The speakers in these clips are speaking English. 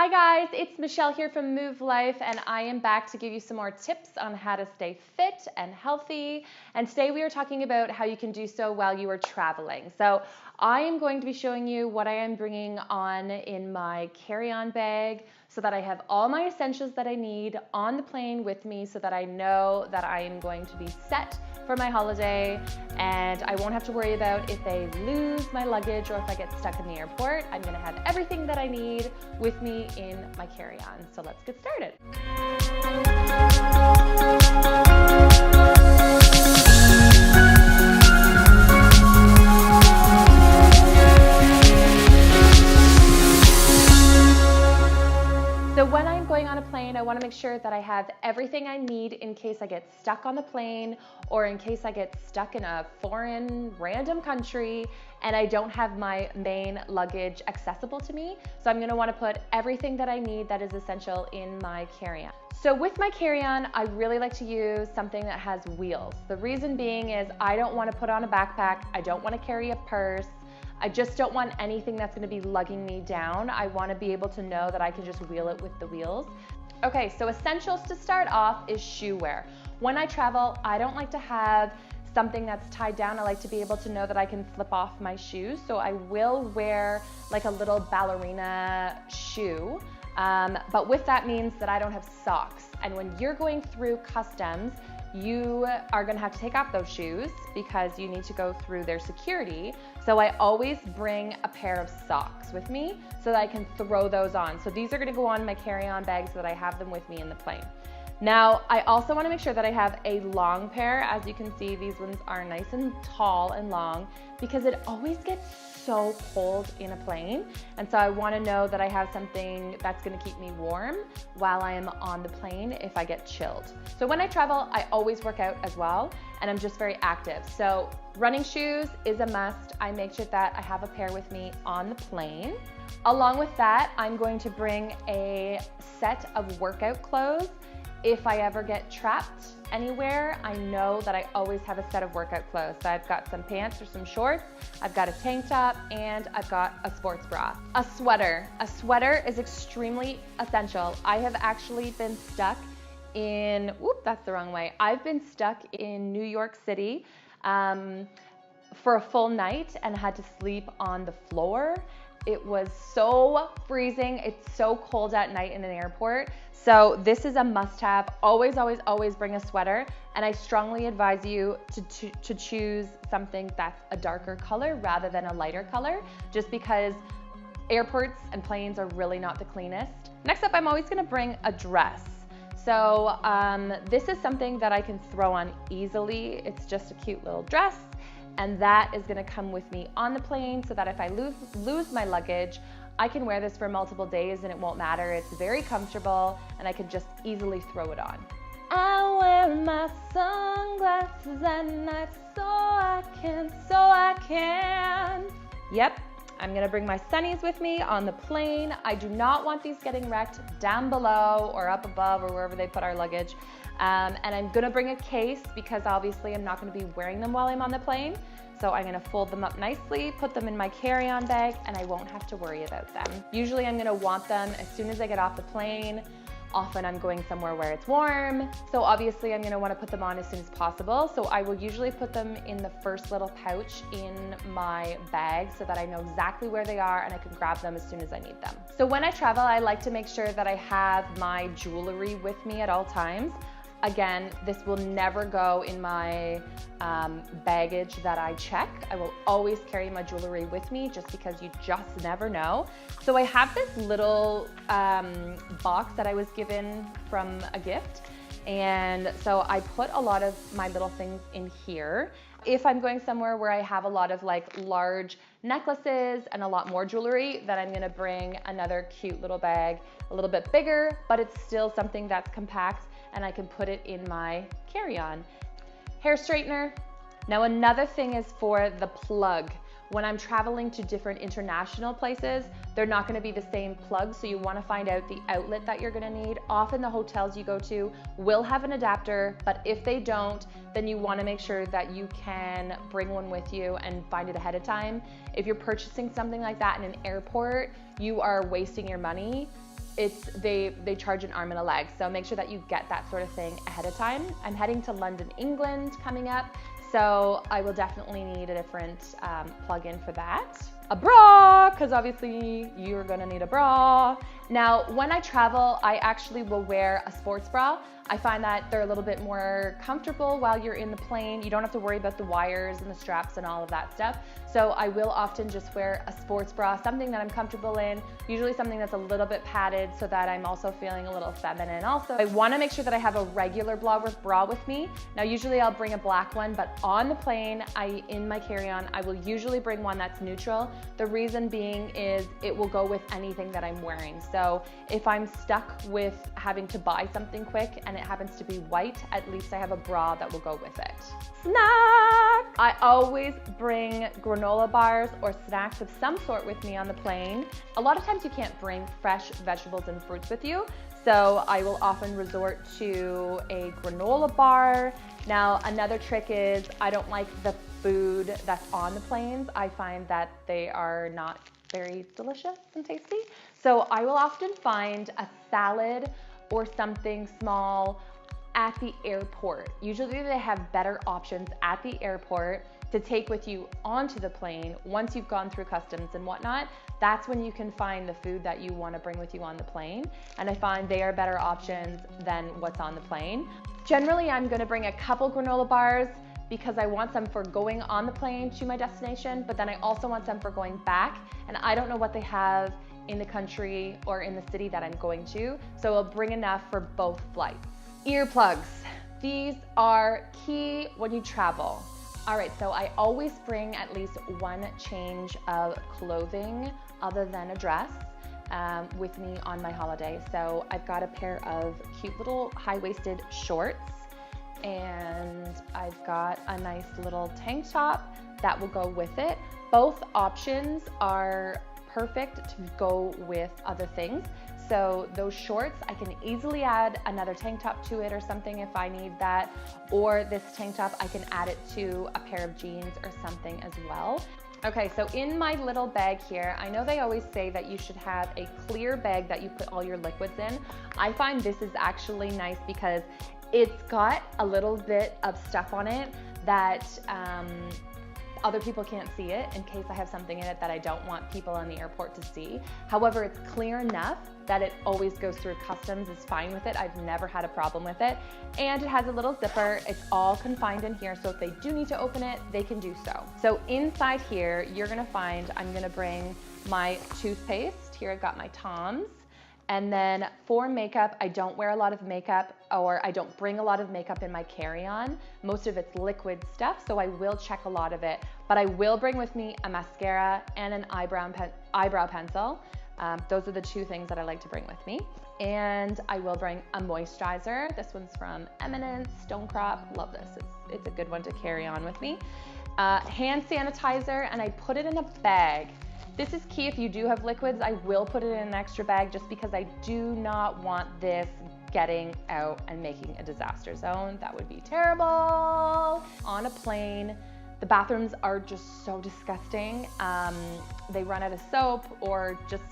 Hi guys, it's Michelle here from Move Life, and I am back to give you some more tips on how to stay fit and healthy. And today we are talking about how you can do so while you are traveling. So I am going to be showing you what I am bringing on in my carry-on bag so that I have all my essentials that I need on the plane with me so that I know that I am going to be set for my holiday and I won't have to worry about if they lose my luggage or if I get stuck in the airport. I'm gonna have everything that I need with me in my carry-on. So let's get started. So when I'm going on a plane, I want to make sure that I have everything I need in case I get stuck on the plane or in case I get stuck in a foreign random country and I don't have my main luggage accessible to me. So I'm going to want to put everything that I need that is essential in my carry-on. So with my carry-on, I really like to use something that has wheels. The reason being is I don't want to put on a backpack. I don't want to carry a purse. I just don't want anything that's gonna be lugging me down. I wanna be able to know that I can just wheel it with the wheels. Okay, so essentials to start off is shoe wear. When I travel, I don't like to have something that's tied down. I like to be able to know that I can flip off my shoes. So I will wear like a little ballerina shoe. But with that means that I don't have socks. And when you're going through customs, you are gonna have to take off those shoes because you need to go through their security. So I always bring a pair of socks with me so that I can throw those on. So these are gonna go on my carry-on bag so that I have them with me in the plane. Now, I also wanna make sure that I have a long pair. As you can see, these ones are nice and tall and long because it always gets so cold in a plane. And so I wanna know that I have something that's gonna keep me warm while I am on the plane if I get chilled. So when I travel, I always work out as well, and I'm just very active. So running shoes is a must. I make sure that I have a pair with me on the plane. Along with that, I'm going to bring a set of workout clothes. If I ever get trapped anywhere, I know that I always have a set of workout clothes. So I've got some pants or some shorts, I've got a tank top, and I've got a sports bra. A sweater. A sweater is extremely essential. I have actually been stuck in, that's the wrong way. I've been stuck in New York City for a full night and had to sleep on the floor. It was so freezing. It's so cold at night in an airport. So this is a must-have. Always, always, always bring a sweater. And I strongly advise you to choose something that's a darker color rather than a lighter color, just because airports and planes are really not the cleanest. Next up, I'm always gonna bring a dress. So this is something that I can throw on easily. It's just a cute little dress. And that is gonna come with me on the plane so that if I lose my luggage, I can wear this for multiple days and it won't matter. It's very comfortable and I can just easily throw it on. I wear my sunglasses at night so I can. Yep, I'm gonna bring my sunnies with me on the plane. I do not want these getting wrecked down below or up above or wherever they put our luggage. And I'm gonna bring a case because obviously I'm not gonna be wearing them while I'm on the plane. So I'm gonna fold them up nicely, put them in my carry-on bag, and I won't have to worry about them. Usually I'm gonna want them as soon as I get off the plane. Often I'm going somewhere where it's warm. So obviously I'm gonna wanna put them on as soon as possible. So I will usually put them in the first little pouch in my bag so that I know exactly where they are and I can grab them as soon as I need them. So when I travel, I like to make sure that I have my jewelry with me at all times. Again, this will never go in my baggage that I check. I will always carry my jewelry with me just because you just never know. So I have this little box that I was given from a gift. And so I put a lot of my little things in here. If I'm going somewhere where I have a lot of like large necklaces and a lot more jewelry, then I'm gonna bring another cute little bag, a little bit bigger, but it's still something that's compact and I can put it in my carry-on. Hair straightener. Now another thing is for the plug. When I'm traveling to different international places, they're not gonna be the same plug, so you wanna find out the outlet that you're gonna need. Often the hotels you go to will have an adapter, but if they don't, then you wanna make sure that you can bring one with you and find it ahead of time. If you're purchasing something like that in an airport, you are wasting your money. they charge an arm and a leg. So make sure that you get that sort of thing ahead of time. I'm heading to London, England coming up, so I will definitely need a different plug-in for that. A bra, because obviously you're gonna need a bra. Now, when I travel, I actually will wear a sports bra. I find that they're a little bit more comfortable while you're in the plane. You don't have to worry about the wires and the straps and all of that stuff. So I will often just wear a sports bra, something that I'm comfortable in, usually something that's a little bit padded so that I'm also feeling a little feminine. Also, I wanna make sure that I have a regular bra with me. Now, usually I'll bring a black one, but on the plane, in my carry-on, I will usually bring one that's neutral. The reason being is it will go with anything that I'm wearing. So if I'm stuck with having to buy something quick and it happens to be white, at least I have a bra that will go with it. Snack! I always bring granola bars or snacks of some sort with me on the plane. A lot of times you can't bring fresh vegetables and fruits with you, so I will often resort to a granola bar. Now, another trick is I don't like the food that's on the planes. I find that they are not very delicious and tasty. So I will often find a salad or something small at the airport. Usually they have better options at the airport to take with you onto the plane. Once you've gone through customs and whatnot, that's when you can find the food that you want to bring with you on the plane. And I find they are better options than what's on the plane. Generally, I'm going to bring a couple granola bars because I want some for going on the plane to my destination, but then I also want some for going back. And I don't know what they have in the country or in the city that I'm going to, so I'll bring enough for both flights. Earplugs. These are key when you travel. All right, so I always bring at least one change of clothing other than a dress with me on my holiday. So I've got a pair of cute little high-waisted shorts, and I've got a nice little tank top that will go with it. Both options are perfect to go with other things. So those shorts, I can easily add another tank top to it or something if I need that, or this tank top, I can add it to a pair of jeans or something as well. Okay, so in my little bag here, I know they always say that you should have a clear bag that you put all your liquids in. I find this is actually nice because it's got a little bit of stuff on it that other people can't see it in case I have something in it that I don't want people in the airport to see. However, it's clear enough that it always goes through customs, is fine with it. I've never had a problem with it. And it has a little zipper. It's all confined in here, so if they do need to open it, they can do so. So inside here, you're gonna find, I'm gonna bring my toothpaste. Here I've got my Tom's. And then for makeup, I don't wear a lot of makeup, or I don't bring a lot of makeup in my carry-on. Most of it's liquid stuff, so I will check a lot of it. But I will bring with me a mascara and an eyebrow pencil. Those are the two things that I like to bring with me. And I will bring a moisturizer. This one's from Eminence, Stone Crop. Love this. It's a good one to carry on with me. Hand sanitizer, and I put it in a bag. This is key if you do have liquids. I will put it in an extra bag just because I do not want this getting out and making a disaster zone. That would be terrible. On a plane, the bathrooms are just so disgusting. They run out of soap, or just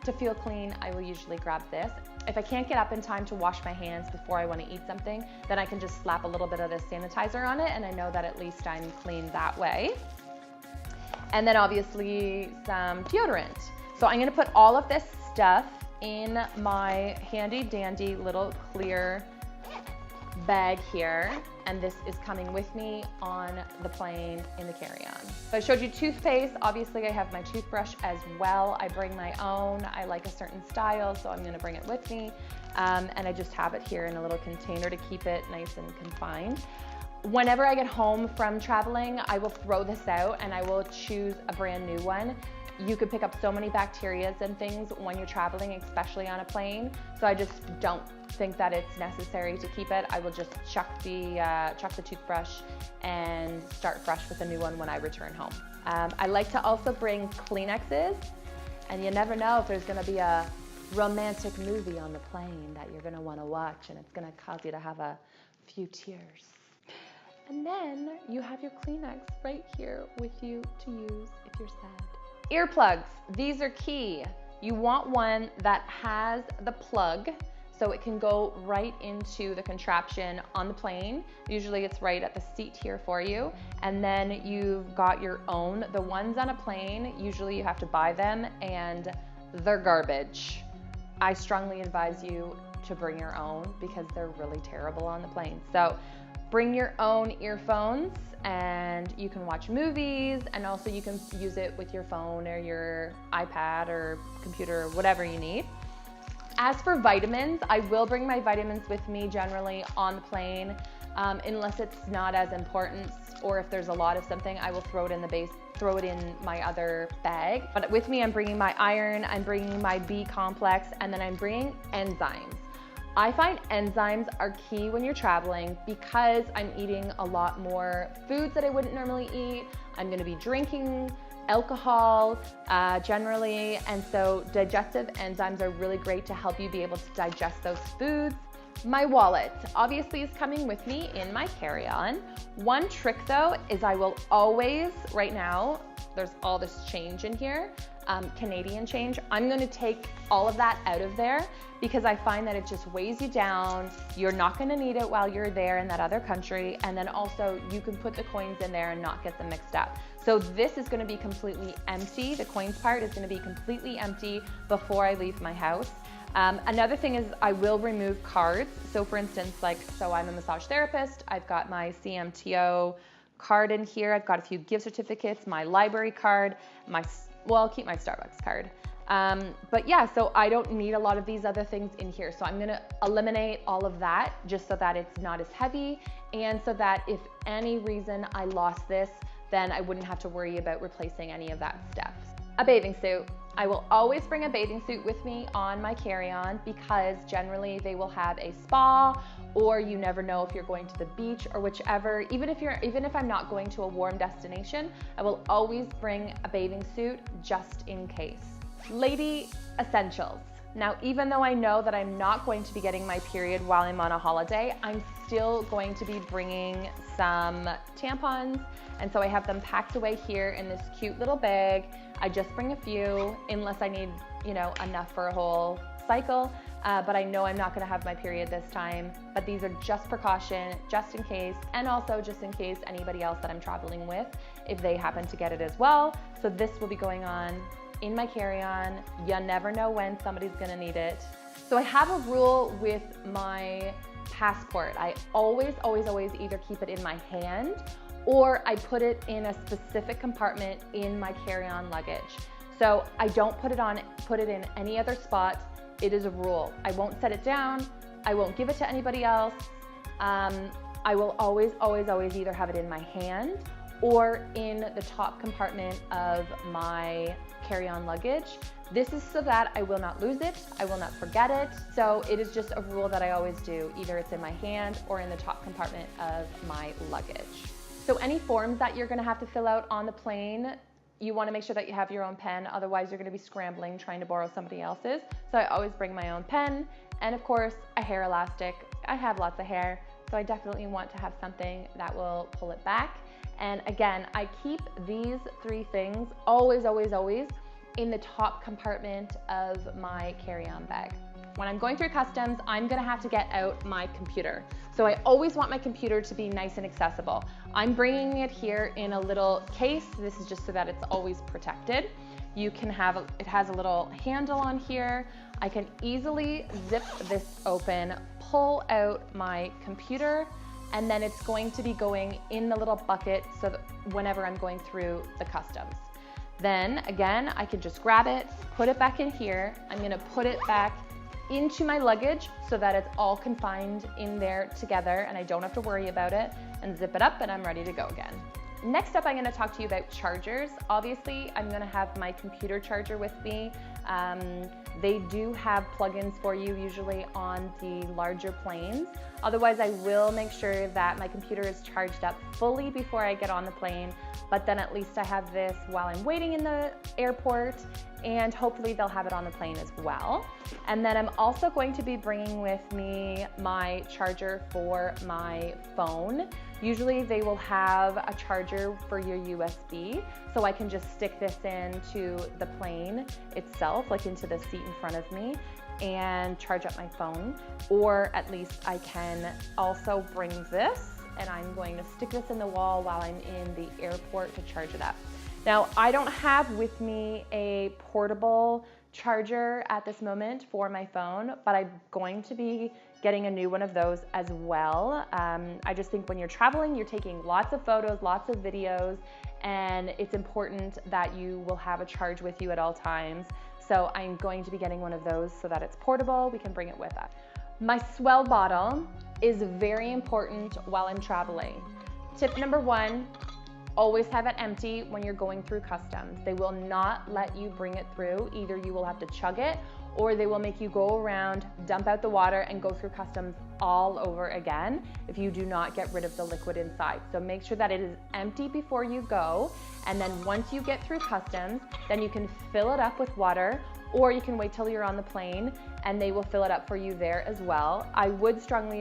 to feel clean, I will usually grab this. If I can't get up in time to wash my hands before I want to eat something, then I can just slap a little bit of this sanitizer on it, and I know that at least I'm clean that way. And then obviously some deodorant. So I'm gonna put all of this stuff in my handy dandy little clear bag here. And this is coming with me on the plane in the carry-on. So I showed you toothpaste. Obviously I have my toothbrush as well. I bring my own. I like a certain style, so I'm gonna bring it with me. And I just have it here in a little container to keep it nice and confined. Whenever I get home from traveling, I will throw this out and I will choose a brand new one. You could pick up so many bacteria and things when you're traveling, especially on a plane. So I just don't think that it's necessary to keep it. I will just chuck the toothbrush and start fresh with a new one when I return home. I like to also bring Kleenexes, and you never know if there's gonna be a romantic movie on the plane that you're gonna wanna watch, and it's gonna cause you to have a few tears. And then you have your Kleenex right here with you to use if you're sad. Earplugs, these are key. You want one that has the plug, so it can go right into the contraption on the plane. Usually it's right at the seat here for you. And then you've got your own. The ones on a plane, usually you have to buy them and they're garbage. I strongly advise you to bring your own because they're really terrible on the plane. So bring your own earphones and you can watch movies, and also you can use it with your phone or your iPad or computer or whatever you need. As for vitamins, I will bring my vitamins with me generally on the plane, unless it's not as important, or if there's a lot of something, I will throw it in my other bag. But with me, I'm bringing my iron, I'm bringing my B complex, and then I'm bringing enzymes. I find enzymes are key when you're traveling because I'm eating a lot more foods that I wouldn't normally eat. I'm gonna be drinking alcohol generally, and so digestive enzymes are really great to help you be able to digest those foods. My wallet obviously is coming with me in my carry-on. One trick though is I will always, right now, there's all this change in here, Canadian change. I'm gonna take all of that out of there because I find that it just weighs you down. You're not gonna need it while you're there in that other country, and then also you can put the coins in there and not get them mixed up. So this is gonna be completely empty. The coins part is gonna be completely empty before I leave my house. Another thing is I will remove cards. So for instance, I'm a massage therapist. I've got my CMTO card in here. I've got a few gift certificates, my library card, I'll keep my Starbucks card. But yeah, so I don't need a lot of these other things in here. So I'm gonna eliminate all of that just so that it's not as heavy, and so that if any reason I lost this, then I wouldn't have to worry about replacing any of that stuff. A bathing suit. I will always bring a bathing suit with me on my carry-on because generally they will have a spa, or you never know if you're going to the beach or whichever. Even if I'm not going to a warm destination, I will always bring a bathing suit just in case. Lady essentials. Now, even though I know that I'm not going to be getting my period while I'm on a holiday, I'm still going to be bringing some tampons, and so I have them packed away here in this cute little bag. I just bring a few unless I need, enough for a whole cycle, but I know I'm not gonna have my period this time, but these are just precaution, just in case, and also just in case anybody else that I'm traveling with, if they happen to get it as well. So this will be going on in my carry-on. You never know when somebody's gonna need it. So I have a rule with my passport. I always either keep it in my hand or I put it in a specific compartment in my carry-on luggage. So I don't put it in any other spot. It is a rule. I won't set it down. I won't give it to anybody else. I will always either have it in my hand or in the top compartment of my carry-on luggage. This is so that I will not lose it, I will not forget it. So it is just a rule that I always do. Either it's in my hand or in the top compartment of my luggage. So any forms that you're gonna have to fill out on the plane, you wanna make sure that you have your own pen, otherwise you're gonna be scrambling trying to borrow somebody else's. So I always bring my own pen, and of course, a hair elastic. I have lots of hair, so I definitely want to have something that will pull it back. And again, I keep these three things always in the top compartment of my carry-on bag. When I'm going through customs, I'm gonna have to get out my computer. So I always want my computer to be nice and accessible. I'm bringing it here in a little case. This is just so that it's always protected. It has a little handle on here. I can easily zip this open, pull out my computer, and then it's going to be going in the little bucket so that whenever I'm going through the customs. Then again, I can just grab it, put it back in here. I'm gonna put it back into my luggage so that it's all confined in there together and I don't have to worry about it, and zip it up and I'm ready to go again. Next up, I'm gonna talk to you about chargers. Obviously, I'm gonna have my computer charger with me. They do have plugins for you usually on the larger planes. Otherwise, I will make sure that my computer is charged up fully before I get on the plane, but then at least I have this while I'm waiting in the airport, and hopefully they'll have it on the plane as well. And then I'm also going to be bringing with me my charger for my phone. Usually they will have a charger for your USB, so I can just stick this into the plane itself, like into the seat in front of me, and charge up my phone. Or at least I can also bring this, and I'm going to stick this in the wall while I'm in the airport to charge it up. Now, I don't have with me a portable charger at this moment for my phone, but I'm going to be getting a new one of those as well. I just think when you're traveling, you're taking lots of photos, lots of videos, and it's important that you will have a charge with you at all times. So I'm going to be getting one of those so that it's portable, we can bring it with us. My S'well bottle is very important while I'm traveling. Tip number 1, always have it empty when you're going through customs. They will not let you bring it through. Either you will have to chug it, or they will make you go around, dump out the water, and go through customs all over again if you do not get rid of the liquid inside. So make sure that it is empty before you go, and then once you get through customs, then you can fill it up with water, or you can wait till you're on the plane and they will fill it up for you there as well. I would strongly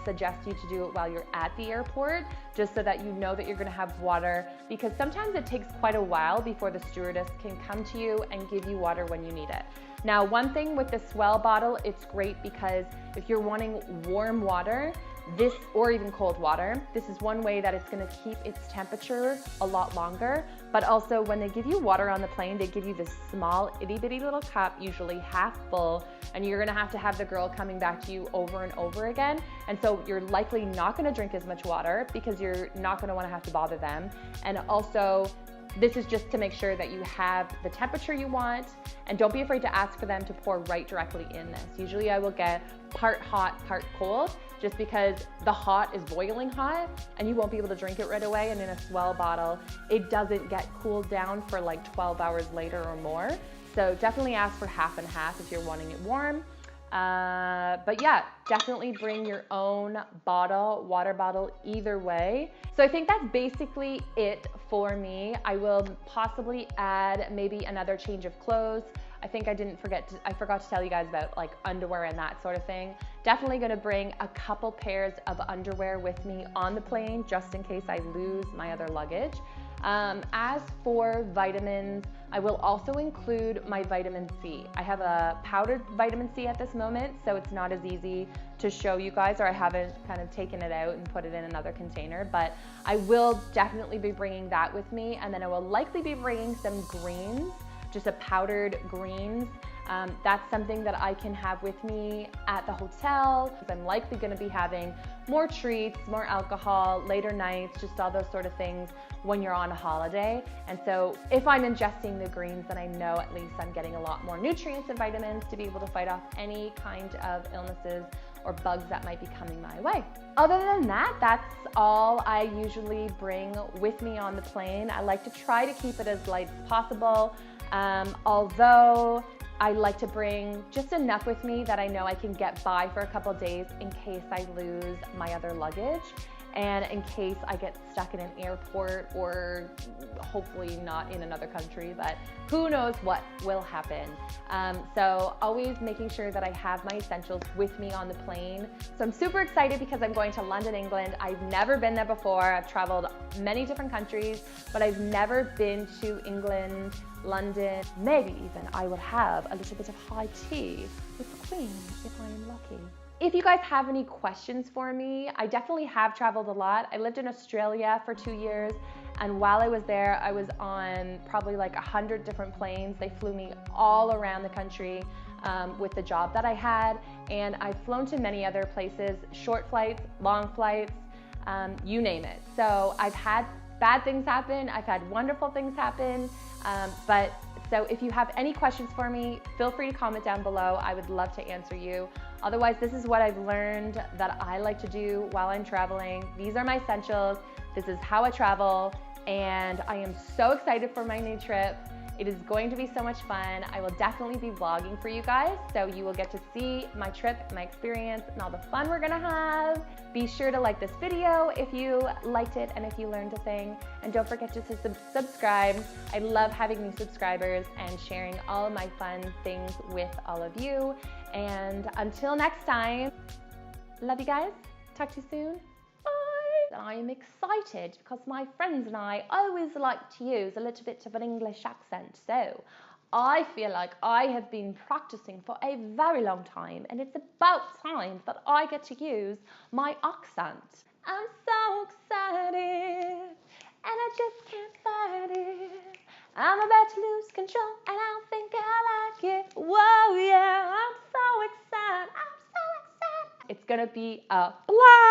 suggest you to do it while you're at the airport, just so that you know that you're gonna have water, because sometimes it takes quite a while before the stewardess can come to you and give you water when you need it. Now, one thing with the S'well bottle, it's great because if you're wanting warm water, this, or even cold water, this is one way that it's gonna keep its temperature a lot longer. But also when they give you water on the plane, they give you this small itty bitty little cup, usually half full, and you're gonna have to have the girl coming back to you over and over again. And so you're likely not gonna drink as much water because you're not gonna wanna have to bother them. And also, this is just to make sure that you have the temperature you want, and don't be afraid to ask for them to pour right directly in this. Usually I will get part hot, part cold, just because the hot is boiling hot and you won't be able to drink it right away. And in a S'well bottle, it doesn't get cooled down for like 12 hours later or more. So definitely ask for half and half if you're wanting it warm. But yeah, definitely bring your own bottle, water bottle, either way. So I think that's basically it for me. I will possibly add maybe another change of clothes. I think I forgot to tell you guys about like underwear and that sort of thing. Definitely gonna bring a couple pairs of underwear with me on the plane, just in case I lose my other luggage. As for vitamins, I will also include my vitamin C. I have a powdered vitamin C at this moment, so it's not as easy to show you guys, or I haven't kind of taken it out and put it in another container, but I will definitely be bringing that with me. And then I will likely be bringing some greens, just a powdered greens. That's something that I can have with me at the hotel, because I'm likely gonna be having more treats, more alcohol, later nights, just all those sort of things when you're on a holiday. And so if I'm ingesting the greens, then I know at least I'm getting a lot more nutrients and vitamins to be able to fight off any kind of illnesses or bugs that might be coming my way. Other than that, that's all I usually bring with me on the plane. I like to try to keep it as light as possible, although I like to bring just enough with me that I know I can get by for a couple days in case I lose my other luggage, and in case I get stuck in an airport, or hopefully not in another country, but who knows what will happen. So always making sure that I have my essentials with me on the plane. So I'm super excited because I'm going to London, England. I've never been there before. I've traveled many different countries, but I've never been to England, London. Maybe even I will have a little bit of high tea with the Queen if I am lucky. If you guys have any questions for me, I definitely have traveled a lot. I lived in Australia for 2 years, and while I was there, I was on probably like 100 different planes. They flew me all around the country with the job that I had, and I've flown to many other places, short flights, long flights, you name it. So I've had bad things happen, I've had wonderful things happen, so if you have any questions for me, feel free to comment down below. I would love to answer you. Otherwise, this is what I've learned that I like to do while I'm traveling. These are my essentials. This is how I travel, and I am so excited for my new trip. It is going to be so much fun. I will definitely be vlogging for you guys, so you will get to see my trip, my experience, and all the fun we're gonna have. Be sure to like this video if you liked it and if you learned a thing, and don't forget to subscribe. I love having new subscribers and sharing all of my fun things with all of you. And until next time, love you guys. Talk to you soon. Bye. I am excited because my friends and I always like to use a little bit of an English accent. So I feel like I have been practicing for a very long time, and it's about time that I get to use my accent. I'm so excited, and I just can't fight it. I'm about to lose control, and I think I like it. Whoa, yeah, I'm so excited. I'm so excited. It's gonna be a blast.